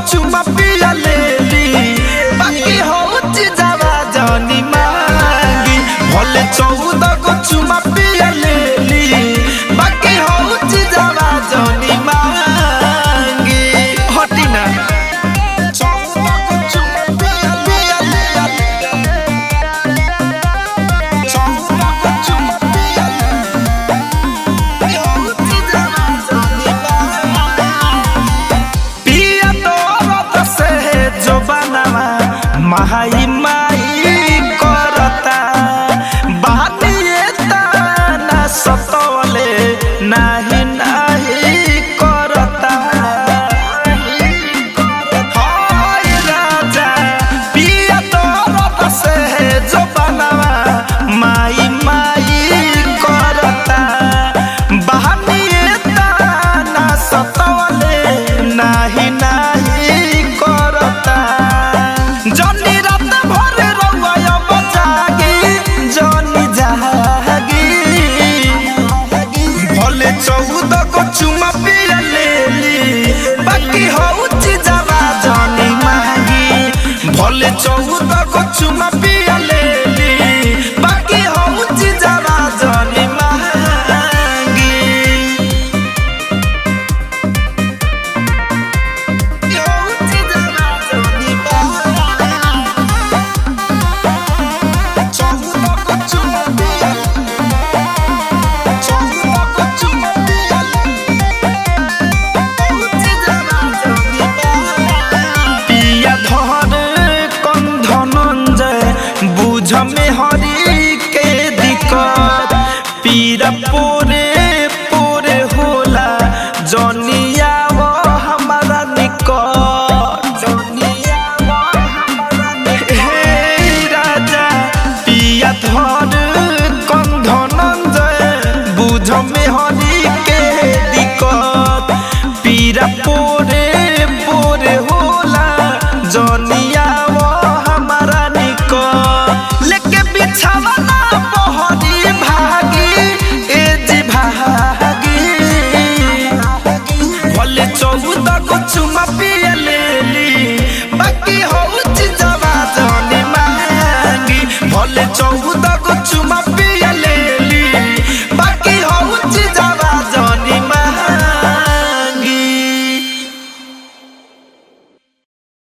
चुमा पिया लेली बाकी होउची जावा जानी मांगी भले 14 को चुमा पिया लेली बाकी होउची जावा जानी मांगी हटी ना 14 को चुमा पिया लेली 14 को चुमा पिया लेली होउची जावा जानी पिया तो से जो बनावा महाई माई करता बातिए ताना सतवले नाही नाही करता हाय राजा पिया तो से जो बनावा माई माई करता बातिए ताना सतवले नाही नाही करता जनी रात भर रउआ बजागी जनी जागी भले 14 को चुमा पिया लेली बाकी होउची जावा जनी मांगी भले 14 को चुमा पिया लेली बाकी होउची जावा जनी मांगी होउची जावा जनी पिया धर कंधनंजय बुझ में हरी के दिक्कत पीरा पोरे पोरे होला जनिया वो हमारा निकट हे राजा पिया धर कंधनंजय बुझ में हरी के दिक्कत पीरा पोरे पोरे होला जनिया वो हमारा निकट लेके बिछावा ना बहरी भागी ए जी भागी भले 14 को चुमा पिया लेली बाकी होउची जावा जनी मांगी भले 14